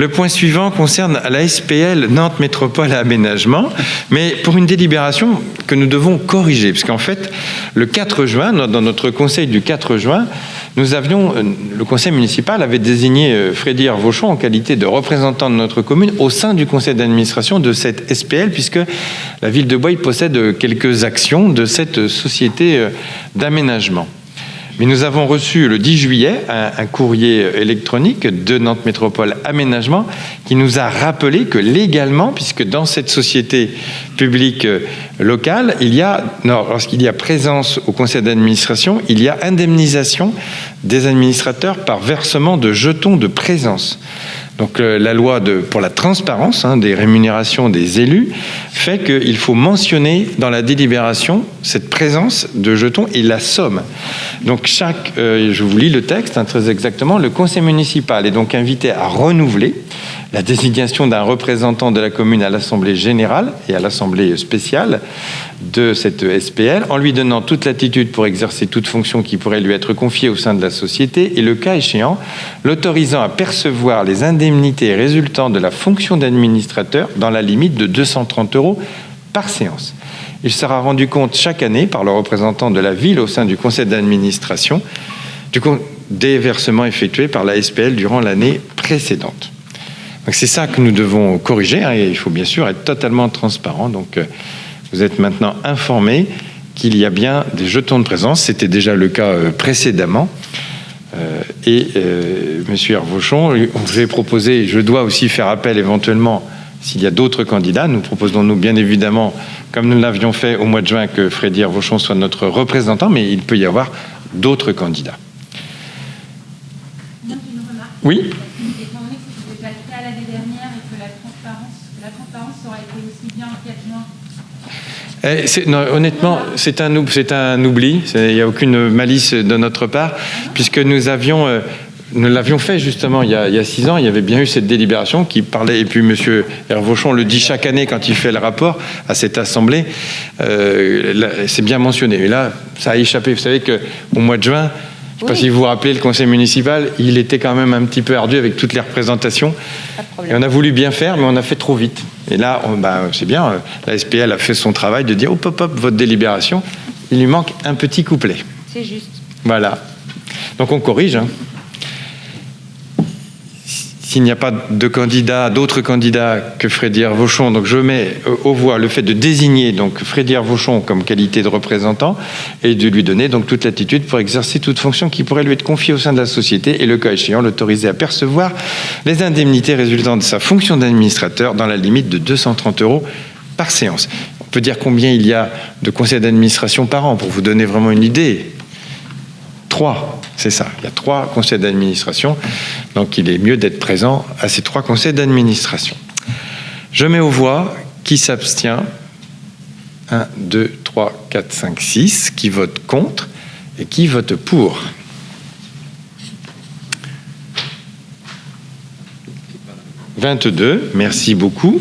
Le point suivant concerne la SPL Nantes Métropole Aménagement, mais pour une délibération que nous devons corriger, parce qu'en fait, le 4 juin, dans notre conseil du 4 juin, le conseil municipal avait désigné Freddy Hervauchon en qualité de représentant de notre commune au sein du conseil d'administration de cette SPL, puisque la ville de Boye possède quelques actions de cette société d'aménagement. Mais nous avons reçu le 10 juillet un courrier électronique de Nantes Métropole Aménagement qui nous a rappelé que légalement, puisque dans cette société publique locale, lorsqu'il y a présence au conseil d'administration, il y a indemnisation des administrateurs par versement de jetons de présence. Donc la loi pour la transparence des rémunérations des élus fait qu'il faut mentionner dans la délibération cette présence de jetons et la somme. Donc je vous lis le texte très exactement, le conseil municipal est donc invité à renouveler la désignation d'un représentant de la commune à l'assemblée générale et à l'assemblée spéciale de cette SPL en lui donnant toute latitude pour exercer toute fonction qui pourrait lui être confiée au sein de la société et le cas échéant, l'autorisant à percevoir les indemnités résultant de la fonction d'administrateur dans la limite de 230 € par séance. Il sera rendu compte chaque année par le représentant de la ville au sein du conseil d'administration des versements effectués par la SPL durant l'année précédente. Donc c'est ça que nous devons corriger et il faut bien sûr être totalement transparent. Donc vous êtes maintenant informés qu'il y a bien des jetons de présence. C'était déjà le cas précédemment. Monsieur Hervauchon, on vous a proposé, je dois aussi faire appel éventuellement s'il y a d'autres candidats. Nous proposons bien évidemment, comme nous l'avions fait au mois de juin, que Freddy Hervauchon soit notre représentant, mais il peut y avoir d'autres candidats. Oui. Non, honnêtement, c'est un oubli. Il n'y a aucune malice de notre part, puisque nous l'avions fait justement il y a 6 ans. Il y avait bien eu cette délibération qui parlait, et puis M. Hervauchon le dit chaque année quand il fait le rapport à cette assemblée. C'est bien mentionné. Et là, ça a échappé. Vous savez qu'au mois de juin, je ne sais pas si vous vous rappelez, le conseil municipal, il était quand même un petit peu ardu avec toutes les représentations. Et on a voulu bien faire, mais on a fait trop vite. Et là, c'est bien, la SPL a fait son travail de dire, hop, votre délibération, il lui manque un petit couplet. C'est juste. Voilà. Donc on corrige. S'il n'y a pas d'autres candidats que Freddy Hervauchon, donc je mets aux voix le fait de désigner donc Freddy Hervauchon comme qualité de représentant et de lui donner donc toute latitude pour exercer toute fonction qui pourrait lui être confiée au sein de la société et le cas échéant l'autoriser à percevoir les indemnités résultant de sa fonction d'administrateur dans la limite de 230 € par séance. On peut dire combien il y a de conseils d'administration par an pour vous donner vraiment une idée. 3, c'est ça. Il y a 3 conseils d'administration. Donc, il est mieux d'être présent à ces 3 conseils d'administration. Je mets aux voix qui s'abstient. 1, 2, 3, 4, 5, 6. Qui vote contre et qui vote pour. « 22. Merci beaucoup.